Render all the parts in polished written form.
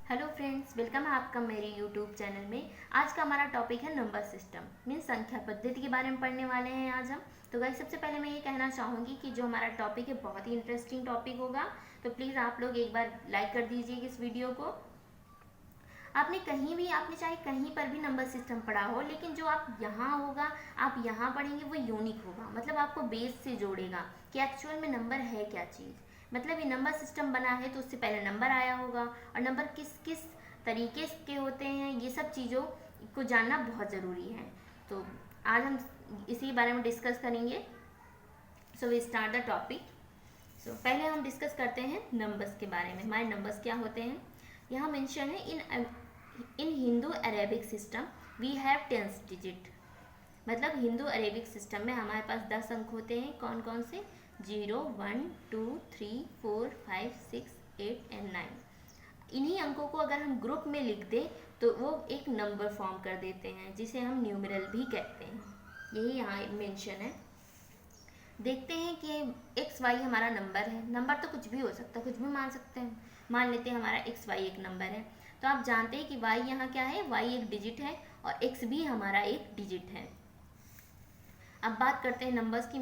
Hello friends, welcome है आपका मेरे यूट्यूब चैनल में। आज का हमारा टॉपिक है नंबर सिस्टम मीन्स संख्या पद्धति के बारे में पढ़ने वाले हैं आज हम। तो गाइस सबसे पहले मैं ये कहना चाहूँगी कि जो हमारा टॉपिक है बहुत ही इंटरेस्टिंग टॉपिक होगा, तो प्लीज़ आप लोग एक बार लाइक कर दीजिए इस वीडियो को। आपने चाहे कहीं पर भी नंबर सिस्टम पढ़ा हो, लेकिन जो आप यहाँ होगा, आप यहाँ पढ़ेंगे वो यूनिक होगा, मतलब आपको बेस से जोड़ेगा कि एक्चुअल में नंबर है क्या चीज़। मतलब ये नंबर सिस्टम बना है तो उससे पहले नंबर आया होगा, और नंबर किस किस तरीके के होते हैं, ये सब चीज़ों को जानना बहुत ज़रूरी है। तो आज हम इसी बारे में डिस्कस करेंगे। So we start the topic. So पहले हम डिस्कस करते हैं नंबर्स के बारे में। हमारे नंबर्स क्या होते हैं, यहाँ मेंशन है in Hindu Arabic system we have 10 digit. मतलब हिंदू अरेबिक सिस्टम में हमारे पास 10 अंक होते हैं। कौन कौन से? 0, 1, 2, 3, 4, 5, 6, 8 एंड 9। इन्हीं अंकों को अगर हम ग्रुप में लिख दें तो वो एक नंबर फॉर्म कर देते हैं, जिसे हम न्यूमेरल भी कहते हैं। यही यहाँ मेंशन है। देखते हैं कि एक्स वाई हमारा नंबर है। नंबर तो कुछ भी हो सकता है, कुछ भी मान सकते हैं। मान लेते हैं हमारा एक्स वाई एक नंबर है, तो आप जानते हैं कि वाई यहाँ क्या है, वाई एक डिजिट है और एक्स भी हमारा एक डिजिट है। अब बात करते हैं नंबर्स की।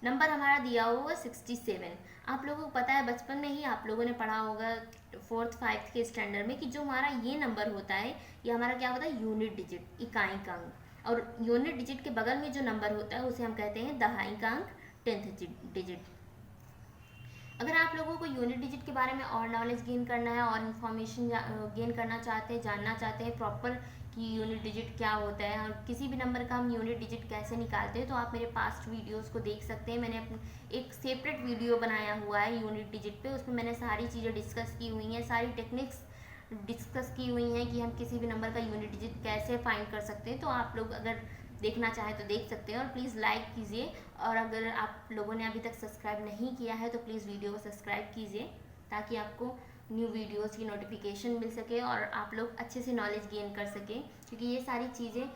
नंबर हमारा दिया हुआ 67। आप लोगों को पता है, बचपन में ही आप लोगों ने पढ़ा होगा 4th 5th के स्टैंडर्ड में, कि जो हमारा ये नंबर होता है ये हमारा क्या होता है, यूनिट डिजिट, इकाई अंक। और यूनिट डिजिट के बगल में जो नंबर होता है उसे हम कहते हैं दहाई अंक, 10th डिजिट। अगर आप लोगों को यूनिट डिजिट के बारे में और नॉलेज गेन करना है और इन्फॉर्मेशन गेन करना चाहते हैं, जानना चाहते हैं प्रॉपर कि यूनिट डिजिट क्या होता है और किसी भी नंबर का हम यूनिट डिजिट कैसे निकालते हैं, तो आप मेरे पास्ट वीडियोस को देख सकते हैं। मैंने एक सेपरेट वीडियो बनाया हुआ है यूनिट डिजिट पे, उसमें मैंने सारी चीज़ें डिस्कस की हुई हैं, सारी टेक्निक्स डिस्कस की हुई हैं कि हम किसी भी नंबर का यूनिट डिजिट कैसे फाइंड कर सकते हैं। तो आप लोग अगर देखना चाहें तो देख सकते हैं, और प्लीज़ लाइक कीजिए। और अगर आप लोगों ने अभी तक सब्सक्राइब नहीं किया है तो प्लीज़ वीडियो को सब्सक्राइब कीजिए, ताकि आपको न्यू वीडियोस की नोटिफिकेशन मिल सके और आप लोग अच्छे से नॉलेज गेन कर सकें, क्योंकि ये सारी चीज़ें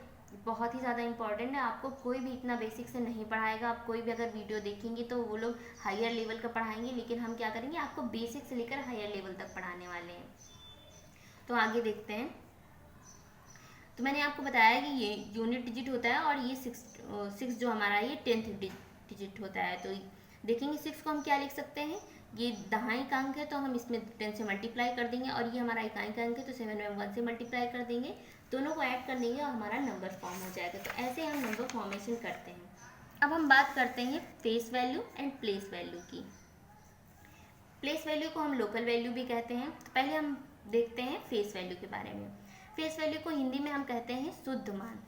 बहुत ही ज़्यादा इंपॉर्टेंट है। आपको कोई भी इतना बेसिक से नहीं पढ़ाएगा। आप कोई भी अगर वीडियो देखेंगे तो वो लोग हायर लेवल का पढ़ाएंगे, लेकिन हम क्या करेंगे, आपको बेसिक से लेकर हायर लेवल तक पढ़ाने वाले हैं। तो आगे देखते हैं। तो मैंने आपको बताया कि ये यूनिट डिजिट होता है, और ये सिक्स जो हमारा ये 10th डिजिट होता है। तो देखेंगे 6 को हम क्या लिख सकते हैं, ये दहाई का अंक है तो हम इसमें 10 से मल्टीप्लाई कर देंगे, और ये हमारा इकाई का अंक है तो 7 में 1 से मल्टीप्लाई कर देंगे, दोनों को ऐड कर देंगे और हमारा नंबर फॉर्म हो जाएगा। तो ऐसे हम नंबर फॉर्मेशन करते हैं। अब हम बात करते हैं face value and place value की। प्लेस वैल्यू को हम लोकल वैल्यू भी कहते हैं। तो पहले हम देखते हैं फेस वैल्यू के बारे में। फेस वैल्यू को हिंदी में हम कहते हैं शुद्ध मान।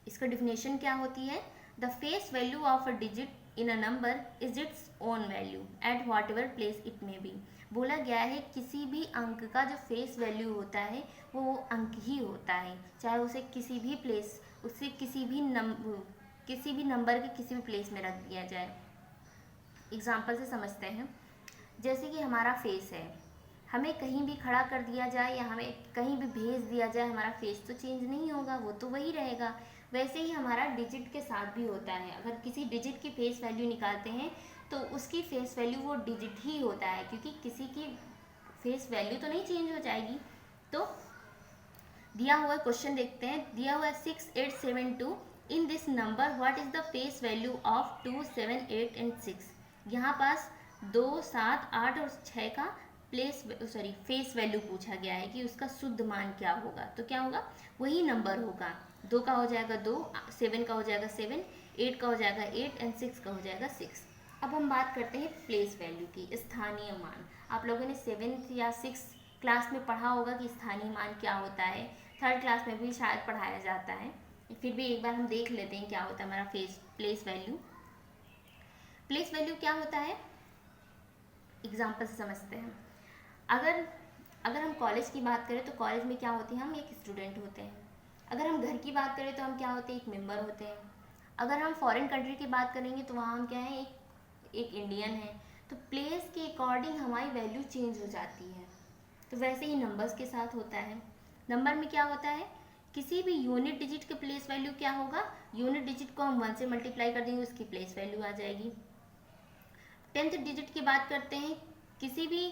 इसका डिफिनेशन क्या होती है, the face value of a digit in a number is its own value at whatever place it may be. बोला गया है किसी भी अंक का जो फेस वैल्यू होता है वो अंक ही होता है, चाहे उसे किसी भी प्लेस, उसे किसी भी नंबर के किसी भी प्लेस में रख दिया जाए। एग्जाम्पल से समझते हैं। जैसे कि हमारा फेस है, हमें कहीं भी खड़ा कर दिया जाए या हमें कहीं भी भेज दिया जाए, हमारा फेस तो चेंज नहीं होगा, वो तो वही रहेगा। वैसे ही हमारा डिजिट के साथ भी होता है। अगर किसी डिजिट की फेस वैल्यू निकालते हैं तो उसकी फेस वैल्यू वो डिजिट ही होता है, क्योंकि किसी की फेस वैल्यू तो नहीं चेंज हो जाएगी। तो दिया हुआ क्वेश्चन देखते हैं। दिया हुआ 6872, in this number what is the face value of 2, 7, 8 and 6। यहाँ पास 2, 7, 8 और 6 का फेस वैल्यू पूछा गया है कि उसका शुद्ध मान क्या होगा। तो क्या होगा, वही नंबर होगा। 2 का हो जाएगा 2, 7 का हो जाएगा 7, 8 का हो जाएगा 8 एंड 6 का हो जाएगा 6। अब हम बात करते हैं प्लेस वैल्यू की, स्थानीय मान। आप लोगों ने 7th या 6th क्लास में पढ़ा होगा कि स्थानीय मान क्या होता है। 3rd क्लास में भी शायद पढ़ाया जाता है, फिर भी एक बार हम देख लेते हैं क्या होता है हमारा प्लेस वैल्यू। प्लेस वैल्यू क्या होता है, एग्जाम्पल से समझते हैं। अगर हम कॉलेज की बात करें तो कॉलेज में क्या होती है, हम एक स्टूडेंट होते हैं। अगर हम घर की बात करें तो हम क्या होते हैं, एक मेंबर होते हैं। अगर हम फॉरेन कंट्री की बात करेंगे तो वहाँ हम क्या है, एक इंडियन है। तो प्लेस के अकॉर्डिंग हमारी वैल्यू चेंज हो जाती है। तो वैसे ही नंबर्स के साथ होता है। नंबर में क्या होता है, किसी भी यूनिट डिजिट के प्लेस वैल्यू क्या होगा, यूनिट डिजिट को हम 1 से मल्टीप्लाई कर देंगे, उसकी प्लेस वैल्यू आ जाएगी। 10th डिजिट की बात करते हैं। किसी भी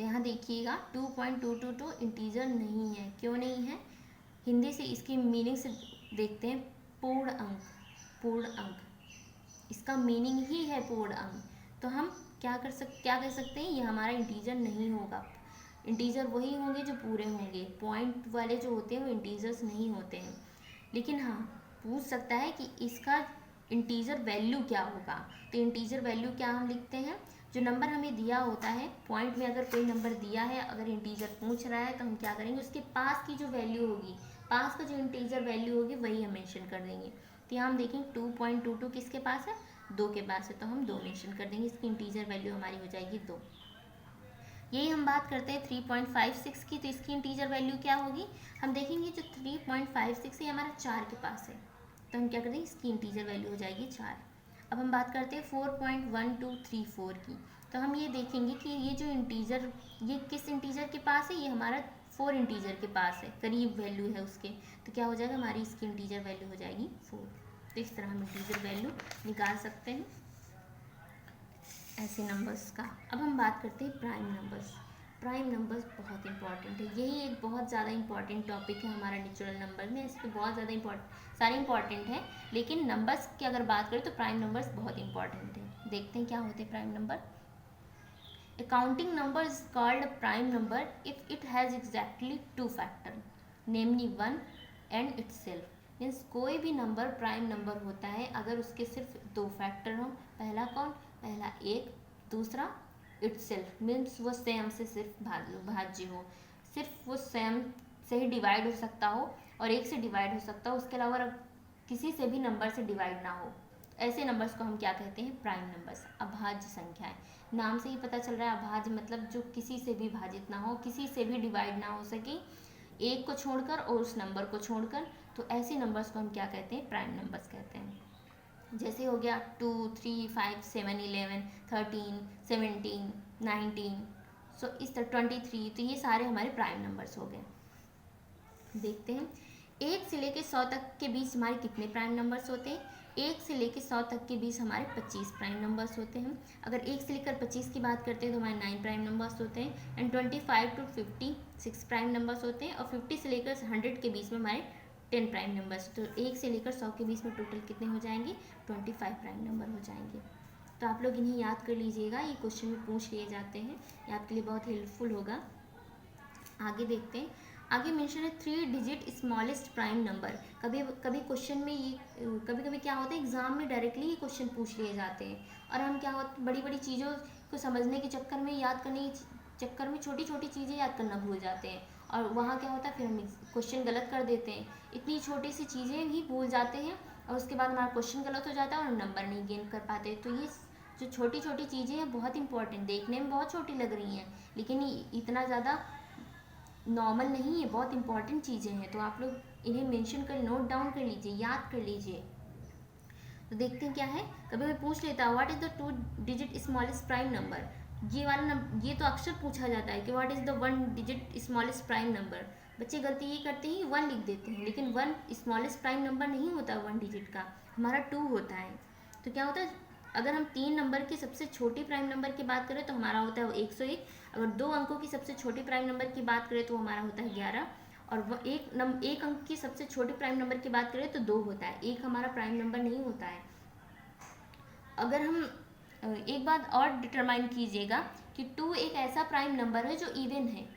तो यहाँ देखिएगा 2.222 इंटीजर नहीं है। क्यों नहीं है? हिंदी से इसकी मीनिंग से देखते हैं, पूर्ण अंक। पूर्ण अंक इसका मीनिंग ही है पूर्ण अंक। तो हम क्या कह सकते हैं, ये हमारा इंटीजर नहीं होगा। इंटीजर वही होंगे जो पूरे होंगे, पॉइंट वाले जो होते हैं वो इंटीजर्स नहीं होते हैं। लेकिन हाँ, पूछ सकता है कि इसका इंटीजर वैल्यू क्या होगा। तो इंटीजर वैल्यू क्या हम लिखते हैं, जो नंबर हमें दिया होता है पॉइंट में, अगर कोई नंबर दिया है, अगर इंटीजर पूछ रहा है तो हम क्या करेंगे, उसके पास की जो वैल्यू होगी, पास का जो इंटीजर वैल्यू होगी वही हम मेंशन कर देंगे। तो यहाँ हम देखेंगे 2.22 किसके पास है, 2 के पास है, तो हम 2 मेंशन कर देंगे। इसकी इंटीजर वैल्यू हमारी हो जाएगी 2। यही हम बात करते हैं 3.56 की, तो इसकी इंटीजर वैल्यू क्या होगी, हम देखेंगे जो 3.56 है हमारा 4 के पास है, तो हम क्या कर देंगे, इसकी इंटीजर वैल्यू हो जाएगी 4। अब हम बात करते हैं 4.1234 की, तो हम ये देखेंगे कि ये जो इंटीजर, ये किस इंटीजर के पास है, ये हमारा 4 इंटीजर के पास है, करीब वैल्यू है उसके, तो क्या हो जाएगा, हमारी इसकी इंटीजर वैल्यू हो जाएगी 4। तो इस तरह हम इंटीजर वैल्यू निकाल सकते हैं ऐसे नंबर्स का। अब हम बात करते हैं प्राइम नंबर्स। प्राइम नंबर्स बहुत इंपॉर्टेंट है, यही एक बहुत ज़्यादा इंपॉर्टेंट टॉपिक है हमारा नेचुरल नंबर में। इस पर बहुत ज़्यादा सारे इंपॉर्टेंट है, लेकिन नंबर्स की अगर बात करें तो प्राइम नंबर्स बहुत इंपॉर्टेंट है। देखते हैं क्या होते हैं prime number. A counting number is called a prime number if it has exactly 2 factor, namely 1 and itself. Means कोई भी नंबर प्राइम नंबर होता है अगर उसके सिर्फ 2 फैक्टर हों। पहला कौन, पहला 1, दूसरा इटसेल्फ, मीन्स वो सेम से सिर्फ भाज्य हो, सिर्फ वो सेम से ही डिवाइड हो सकता हो और 1 से डिवाइड हो सकता हो, उसके अलावा किसी से भी नंबर से डिवाइड ना हो। ऐसे नंबर्स को हम क्या कहते हैं, प्राइम नंबर्स, अभाज्य संख्याएं। नाम से ही पता चल रहा है अभाज्य मतलब जो किसी से भी भाजित ना हो, किसी से भी डिवाइड ना हो सके, एक को छोड़कर और उस नंबर को छोड़कर, तो ऐसे नंबर्स को हम क्या कहते हैं, प्राइम नंबर्स कहते हैं। जैसे हो गया 2, 3, 5, 7, 11, 13, 17, 19, सो इस तरह 23, तो ये सारे हमारे प्राइम नंबर्स हो गए। देखते हैं 1 से लेकर 100 तक के बीच हमारे कितने प्राइम नंबर्स होते हैं। 1 से लेकर 100 तक के बीच हमारे 25 प्राइम नंबर्स होते हैं। अगर 1 से लेकर 25 की बात करते हैं तो हमारे 9 प्राइम नंबर्स होते हैं। एंड 25 to 50 6 प्राइम नंबर्स होते हैं। और 50 से लेकर 100 के बीच में हमारे 10 प्राइम नंबर्स। तो 1 से लेकर 100 के बीच में टोटल कितने हो जाएंगे, 25 प्राइम नंबर हो जाएंगे। तो आप लोग इन्हें याद कर लीजिएगा, ये क्वेश्चन में पूछ लिए जाते हैं, ये आपके लिए बहुत हेल्पफुल होगा। आगे देखते हैं, आगे मेंशन है 3 डिजिट स्मॉलेस्ट प्राइम नंबर। कभी कभी क्वेश्चन में ये कभी क्या होता है, एग्जाम में डायरेक्टली ही क्वेश्चन पूछ लिए जाते हैं और हम क्या होता, बड़ी बड़ी चीज़ों को समझने के चक्कर में, याद करने के चक्कर में छोटी छोटी चीज़ें याद करना भूल जाते हैं और वहाँ क्या होता है, फिर हम क्वेश्चन गलत कर देते हैं। इतनी छोटी सी चीज़ें भी भूल जाते हैं और उसके बाद हमारा क्वेश्चन गलत हो जाता है और हम नंबर नहीं गेन कर पाते। तो ये जो छोटी छोटी चीज़ें हैं बहुत इंपॉर्टेंट, देखने में बहुत छोटी लग रही हैं लेकिन ये इतना ज़्यादा नॉर्मल नहीं है, बहुत इंपॉर्टेंट चीज़ें हैं। तो आप लोग इन्हें मेंशन कर, नोट डाउन कर लीजिए, याद कर लीजिए। तो देखते हैं क्या है, कभी मैं पूछ लेता हूँ what is the 2 digit smallest prime number. ये वाला ये तो अक्सर पूछा जाता है कि what is the 1 digit smallest prime number. बच्चे गलती ये करते हैं 1 लिख देते हैं, लेकिन 1 स्मॉलेस्ट प्राइम नंबर नहीं होता 1 डिजिट का, हमारा 2 होता है। तो क्या होता है, अगर हम 3 नंबर की सबसे छोटी प्राइम नंबर की बात करें तो हमारा होता है 101। अगर 2 अंकों की सबसे छोटी प्राइम नंबर की बात करें तो हमारा होता है 11। और एक अंक की सबसे छोटी प्राइम नंबर की बात करें तो 2 होता है, 1 हमारा प्राइम नंबर नहीं होता है। अगर हम एक बात और डिटरमाइन कीजिएगा कि 2 एक ऐसा प्राइम नंबर है जो इवन है,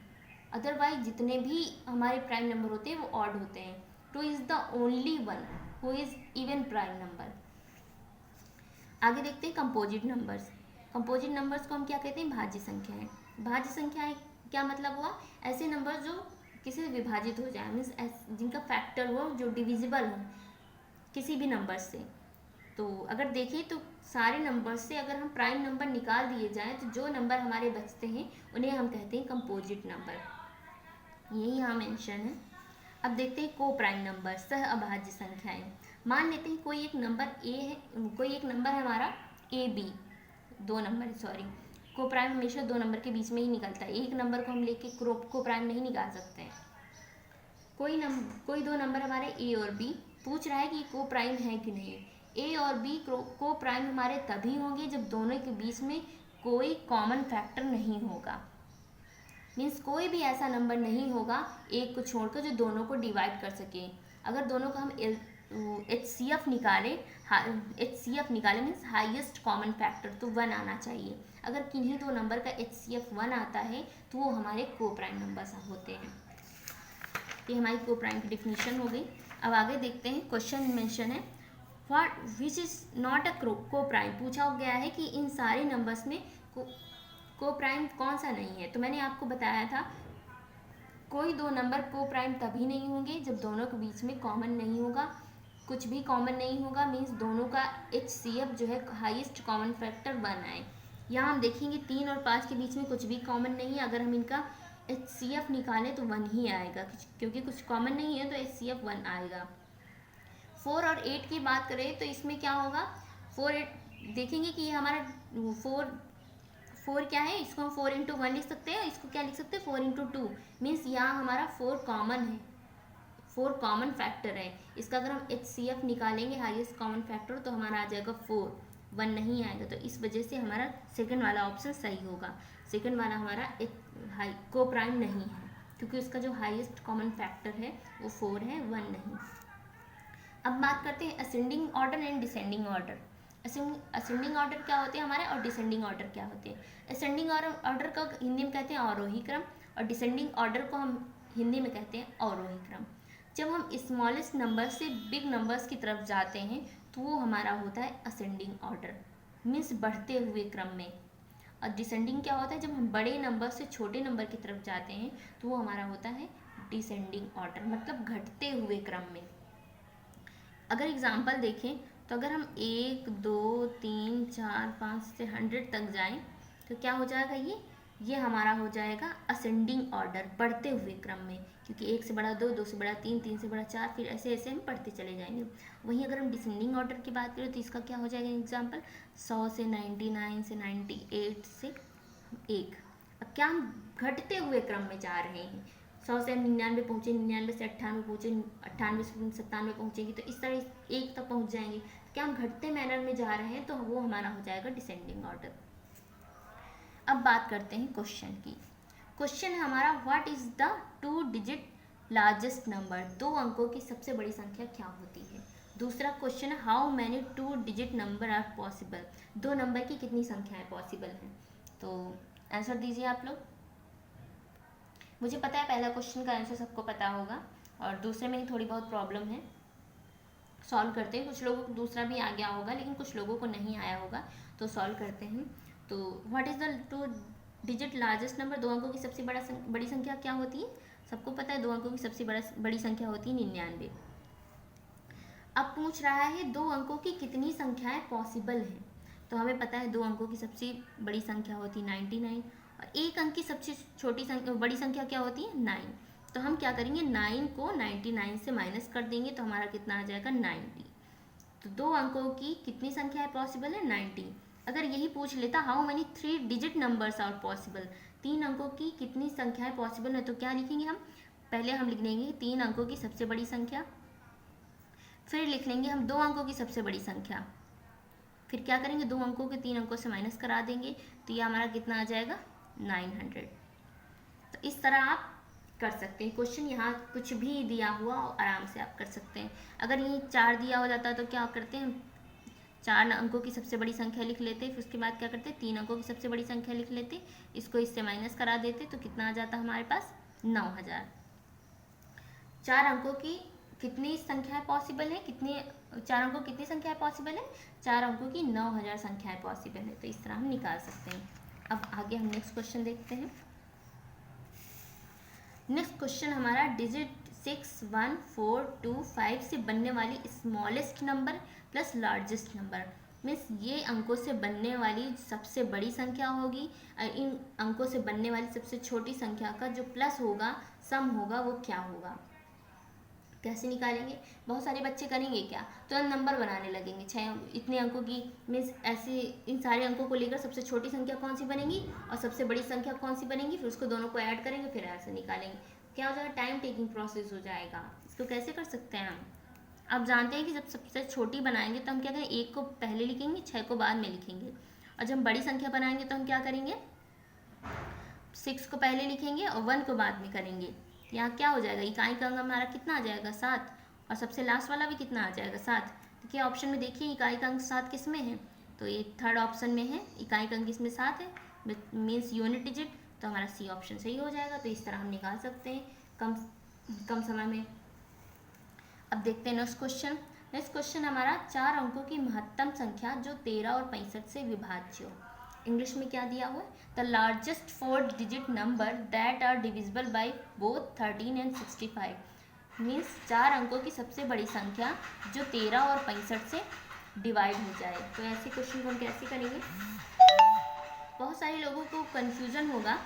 अदरवाइज जितने भी हमारे प्राइम नंबर होते हैं वो ऑड होते हैं। 2 is the only one who is even prime number. आगे देखते हैं कंपोजिट नंबर्स। कंपोजिट नंबर्स को हम क्या कहते हैं, भाज्य संख्याएं। भाज्य संख्याएं क्या मतलब हुआ, ऐसे नंबर जो किसी से विभाजित हो जाए, मीन्स जिनका फैक्टर हो, जो डिविजिबल हो किसी भी नंबर से। तो अगर देखें तो सारे नंबर से अगर हम प्राइम नंबर निकाल दिए जाएं तो जो नंबर हमारे बचते हैं उन्हें हम कहते हैं कंपोजिट नंबर। यही यहाँ मेंशन है। अब देखते हैं को प्राइम नंबर, सह अभाज्य संख्याएं। मान लेते हैं कोई एक नंबर है हमारा AB, 2 नंबर, सॉरी, को प्राइम हमेशा 2 नंबर के बीच में ही निकलता है, एक नंबर को हम लेके को प्राइम नहीं निकाल सकते हैं। कोई 2 नंबर हमारे A और B, पूछ रहा है कि को प्राइम है कि नहीं। A और B को प्राइम हमारे तभी होंगे जब दोनों के बीच में कोई कॉमन फैक्टर नहीं होगा। मीन्स कोई भी ऐसा नंबर नहीं होगा एक को छोड़कर जो दोनों को डिवाइड कर सके। अगर दोनों का हम HCF निकालें, HCF निकालें मीन्स हाईएस्ट कॉमन फैक्टर, तो 1 आना चाहिए। अगर किन्हीं दो नंबर का HCF 1 आता है तो वो हमारे कोप्राइम नंबर्स होते हैं। ये हमारी कोप्राइम की डिफिनीशन हो गई। अब आगे देखते हैं, क्वेश्चन मेंशन है what which is not a coprime. पूछा गया है कि इन सारे नंबर्स में कोप्राइम कौन सा नहीं है। तो मैंने आपको बताया था कोई दो नंबर कोप्राइम तभी नहीं होंगे जब दोनों के बीच में कॉमन नहीं होगा, कुछ भी कॉमन नहीं होगा, मीन्स दोनों का HCF जो है हाईएस्ट कॉमन फैक्टर 1 आए। यहाँ हम देखेंगे 3 और 5 के बीच में कुछ भी कॉमन नहीं है। अगर हम इनका HCF निकालें तो 1 ही आएगा, क्योंकि कुछ कॉमन नहीं है तो HCF 1 आएगा। 4 और 8 की बात करें तो इसमें क्या होगा, 4 8 देखेंगे कि ये हमारा 4 क्या है, इसको हम 4 इंटू 1 लिख सकते हैं, इसको क्या लिख सकते हैं 4 इंटू 2, मीन्स यहाँ हमारा 4 कॉमन है, 4 कॉमन फैक्टर है। इसका अगर हम HCF निकालेंगे हाईएस्ट कॉमन फैक्टर तो हमारा आ जाएगा 4, 1 नहीं आएगा। तो इस वजह से हमारा सेकंड वाला ऑप्शन सही होगा। सेकंड वाला हमारा कोप्राइम नहीं है, क्योंकि उसका जो हाईएस्ट कॉमन फैक्टर है वो 4 है, 1 नहीं। अब बात करते हैं ascending order and descending order. Ascending order क्या होते हैं हमारे और डिसेंडिंग ऑर्डर क्या होते हैं। असेंडिंग ऑर्डर को हिंदी में कहते हैं आरोही क्रम, और डिसेंडिंग ऑर्डर को हम हिंदी में कहते हैं अवरोही क्रम। जब हम स्मॉलेस्ट नंबर से बिग नंबर्स की तरफ जाते हैं तो वो हमारा होता है असेंडिंग ऑर्डर, मीन्स बढ़ते हुए क्रम में। और डिसेंडिंग क्या होता है, जब हम बड़े नंबर से छोटे नंबर की तरफ जाते हैं तो वो हमारा होता है डिसेंडिंग ऑर्डर, मतलब घटते हुए क्रम में। अगर एग्जाम्पल देखें तो अगर हम 1 2 3 4 5 से 100 तक जाएं तो क्या हो जाएगा, ये हमारा हो जाएगा असेंडिंग ऑर्डर, बढ़ते हुए क्रम में, क्योंकि 1 से बड़ा 2, 2 से बड़ा 3, 3 से बड़ा 4, फिर ऐसे ऐसे हम बढ़ते चले जाएंगे। वहीं अगर हम डिसेंडिंग ऑर्डर की बात करें तो इसका क्या हो जाएगा एग्जाम्पल, 100 से 99 से 98 से 1। अब क्या हम घटते हुए क्रम में जा रहे हैं, 100 से 99 पहुँचे, 99 से 98 पहुँचे, 98 से 97 पहुँचेंगे, तो इस तरह 1 तक पहुँच जाएंगे। क्या हम घटते मैनर में जा रहे हैं तो वो हमारा हो जाएगा डिसेंडिंग ऑर्डर। अब बात करते हैं क्वेश्चन की। क्वेश्चन है हमारा what is the 2 digit largest number, 2 अंकों की सबसे बड़ी संख्या क्या होती है। दूसरा क्वेश्चन है how many 2 digit number are possible, 2 number की कितनी संख्याएं पॉसिबल हैं। तो आंसर दीजिए आप लोग। मुझे पता है पहला क्वेश्चन का आंसर सबको पता होगा और दूसरे में ही थोड़ी बहुत प्रॉब्लम है, सॉल्व करते हैं। कुछ लोगों को दूसरा भी आ गया होगा लेकिन कुछ लोगों को नहीं आया होगा, तो सॉल्व करते हैं। तो what is the 2 digit largest number, 2 अंकों की सबसे बड़ी संख्या क्या होती है। सबको पता है 2 अंकों की सबसे बड़ी संख्या होती है 99। अब पूछ रहा है 2 अंकों की कितनी संख्याएं पॉसिबल हैं। तो हमें पता है 2 अंकों की सबसे बड़ी संख्या होती है 99 और 1 अंक की सबसे बड़ी संख्या क्या होती है 9। तो हम क्या करेंगे 9 को 99 से माइनस कर देंगे तो हमारा कितना आ जाएगा 90। तो 2 अंकों की कितनी संख्याएं पॉसिबल है 90। अगर यही पूछ लेता how many 3 digit numbers are possible, 3 अंकों की कितनी संख्याएं पॉसिबल है, तो क्या लिखेंगे हम, पहले हम लिख लेंगे 3 अंकों की सबसे बड़ी संख्या, फिर लिख लेंगे हम 2 अंकों की सबसे बड़ी संख्या, फिर क्या करेंगे 2 अंकों के 3 अंकों से माइनस करा देंगे तो ये हमारा कितना आ जाएगा 900। तो इस तरह आप कर सकते हैं। क्वेश्चन यहाँ कुछ भी दिया हुआ और आराम से आप कर सकते हैं। अगर ये 4 दिया हो जाता तो क्या करते हैं 4 अंकों की सबसे बड़ी संख्या लिख लेते, फिर उसके बाद क्या करते 3 अंकों की सबसे बड़ी संख्या लिख लेते, इसको इससे माइनस करा देते तो कितना आ जाता हमारे पास 9000। 4 अंकों की कितनी संख्याएं पॉसिबल है, 4 अंकों की कितनी संख्याएं पॉसिबल है, 4 अंकों की 9000 संख्याएं पॉसिबल है। तो इस तरह हम निकाल सकते हैं। अब आगे हम नेक्स्ट क्वेश्चन देखते हैं। नेक्स्ट क्वेश्चन हमारा डिजिट 6 1 4 2 5 से बनने वाली smallest number plus largest number, means ये अंकों से बनने वाली सबसे बड़ी संख्या होगी और इन अंकों से बनने वाली सबसे छोटी संख्या का जो प्लस होगा सम होगा वो क्या होगा। कैसे निकालेंगे, बहुत सारे बच्चे करेंगे क्या तो नंबर बनाने लगेंगे 6 इतने अंकों की, मीन्स ऐसे इन सारे अंकों को लेकर सबसे छोटी संख्या कौन सी बनेगी और सबसे बड़ी संख्या कौन सी बनेगी, फिर उसको दोनों को ऐड करेंगे फिर ऐसे निकालेंगे। क्या हो जाएगा टाइम टेकिंग प्रोसेस हो जाएगा। इसको कैसे कर सकते हैं हम, आप जानते हैं कि जब सबसे छोटी बनाएंगे तो हम क्या करें 1 को पहले लिखेंगे 6 को बाद में लिखेंगे, और जब हम बड़ी संख्या बनाएंगे तो हम क्या करेंगे 6 को पहले लिखेंगे और 1 को बाद में करेंगे। यहाँ क्या हो जाएगा, इकाई का अंक हमारा कितना आ जाएगा 7, और सबसे लास्ट वाला भी कितना आ जाएगा 7। तो क्या ऑप्शन में देखिए इकाई का अंक 7 किस में है, तो ये थर्ड ऑप्शन में है, इकाई का अंक इसमें 7 है, मीन्स यूनिट डिजिट, तो हमारा सी ऑप्शन सही हो जाएगा। तो इस तरह हम निकाल सकते हैं कम समय में। अब देखते हैं नेक्स्ट क्वेश्चन। नेक्स्ट क्वेश्चन हमारा 4 अंकों की महत्तम संख्या जो 13 और 65 से विभाज्य हो। इंग्लिश में क्या दिया हुआ है, the largest 4 digit number that are divisible by both 13 and 65, means 4 अंकों की सबसे बड़ी संख्या जो 13 और 65 से डिवाइड हो जाए। तो ऐसे क्वेश्चन को हम कैसे करेंगे, बहुत सारे लोगों को कन्फ्यूजन होगा।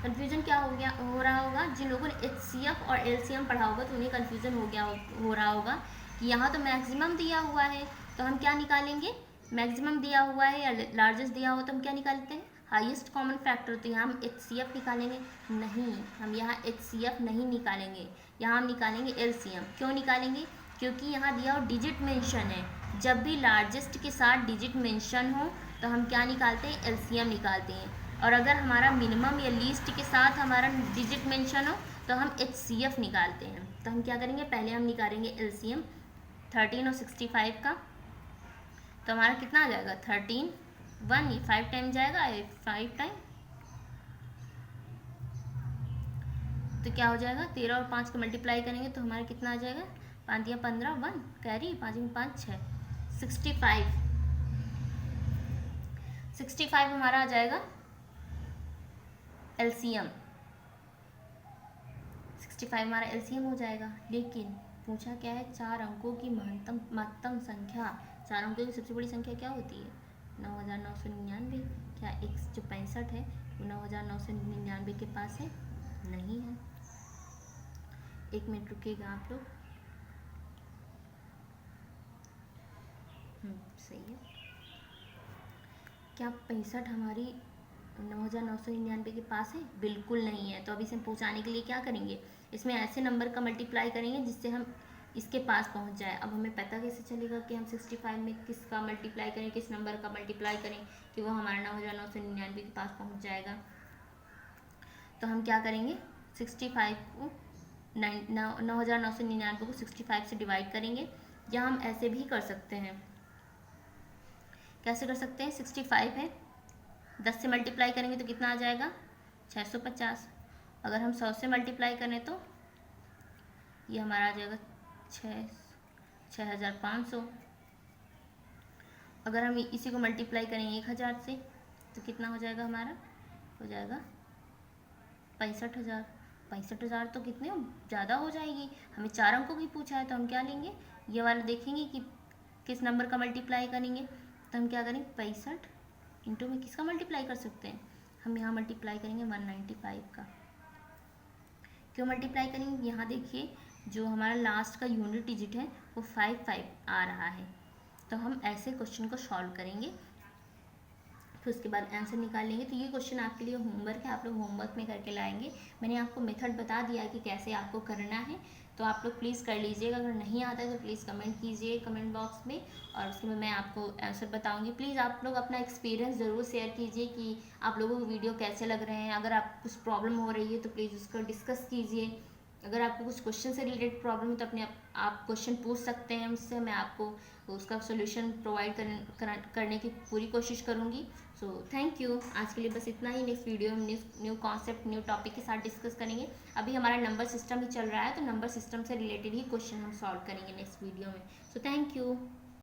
कन्फ्यूजन क्या हो रहा होगा, जिन लोगों ने HCF और LCM पढ़ा होगा तो उन्हें कन्फ्यूजन हो रहा होगा कि यहाँ तो मैक्सिमम दिया हुआ है तो हम क्या निकालेंगे, मैक्सिमम दिया हुआ है या लार्जेस्ट दिया हुआ तो हम क्या निकालते हैं, हाईएस्ट कॉमन फैक्टर, तो यहाँ हम HCF निकालेंगे। नहीं, हम यहाँ HCF नहीं निकालेंगे, यहाँ हम निकालेंगे LCM। क्यों निकालेंगे, क्योंकि यहाँ दिया हो डिजिट मेंशन है, जब भी लार्जेस्ट के साथ डिजिट मेंशन हो तो हम क्या निकालते हैं, LCM निकालते हैं। और अगर हमारा मिनिमम या लीस्ट के साथ हमारा डिजिट मेंशन हो तो हम HCF निकालते हैं। तो हम क्या करेंगे, पहले हम निकालेंगे LCM 13 और 65 का, तो हमारा कितना आ जाएगा 13, 1 5 टाइम जाएगा, 5 टाइम, तो क्या हो जाएगा 13 और 5 को मल्टीप्लाई करेंगे तो हमारा कितना आ जाएगा, 5 या 15, 1 कैरी, 5 में 5 6, 65 हमारा आ जाएगा LCM, 65 हमारा LCM हो जाएगा। लेकिन पूछा क्या है, 4 अंकों की महत्तम संख्या, 4 अंकों की सबसे बड़ी संख्या क्या होती है, 9999। क्या एक जो 65 है वो 9999 के पास है, नहीं है। एक मिनट रुकिएगा आप लोग, सही है। क्या 65 हमारी 9999 के पास है, बिल्कुल नहीं है। तो अभी इसे पहुँचाने के लिए क्या करेंगे, इसमें ऐसे नंबर का मल्टीप्लाई करेंगे जिससे हम इसके पास पहुँच जाए। अब हमें पता कैसे चलेगा कि हम 65 में किसका मल्टीप्लाई करें, किस नंबर का मल्टीप्लाई करें कि वो हमारा 9999 के पास पहुँच जाएगा। तो हम क्या करेंगे, 65 को 9999 को 65 से डिवाइड करेंगे, या हम ऐसे भी कर सकते हैं। कैसे कर सकते हैं, 65 है, 10 से मल्टीप्लाई करेंगे तो कितना आ जाएगा 650। अगर हम 100 से मल्टीप्लाई करें तो ये हमारा आ जाएगा 6500। अगर हम इसी को मल्टीप्लाई करें 1000 से तो कितना हो जाएगा, हमारा हो जाएगा 65,000। 65,000 तो कितने ज़्यादा हो जाएगी, हमें 4 अंकों की पूछा है तो हम क्या लेंगे, ये वाला देखेंगे कि किस नंबर का मल्टीप्लाई करेंगे। तो हम क्या करेंगे, 65 इंटू में किसका मल्टीप्लाई कर सकते हैं, हम यहाँ मल्टीप्लाई करेंगे 195 का। क्यों मल्टीप्लाई करेंगे, यहाँ देखिए जो हमारा लास्ट का यूनिट डिजिट है वो 55 आ रहा है। तो हम ऐसे क्वेश्चन को सॉल्व करेंगे, फिर उसके बाद आंसर निकालेंगे। तो ये क्वेश्चन आपके लिए होमवर्क है, आप लोग होमवर्क में करके लाएंगे। मैंने आपको मेथड बता दिया कि कैसे आपको करना है, तो आप लोग प्लीज़ कर लीजिएगा। अगर नहीं आता है तो प्लीज़ कमेंट कीजिए कमेंट बॉक्स में, और उसके में मैं आपको आंसर बताऊंगी। प्लीज़ आप लोग अपना एक्सपीरियंस ज़रूर शेयर कीजिए कि आप लोगों को वीडियो कैसे लग रहे हैं। अगर आप कुछ प्रॉब्लम हो रही है तो प्लीज़ उसको डिस्कस कीजिए। अगर आपको कुछ क्वेश्चन से रिलेटेड प्रॉब्लम है तो अपने आप क्वेश्चन पूछ सकते हैं मुझसे, मैं आपको उसका सोल्यूशन प्रोवाइड करने की पूरी कोशिश करूँगी। सो थैंक यू, आज के लिए बस इतना ही। नेक्स्ट वीडियो में न्यू कॉन्सेप्ट न्यू टॉपिक के साथ डिस्कस करेंगे। अभी हमारा नंबर सिस्टम ही चल रहा है, तो नंबर सिस्टम से रिलेटेड ही क्वेश्चन हम सॉल्व करेंगे नेक्स्ट वीडियो में। So thank you.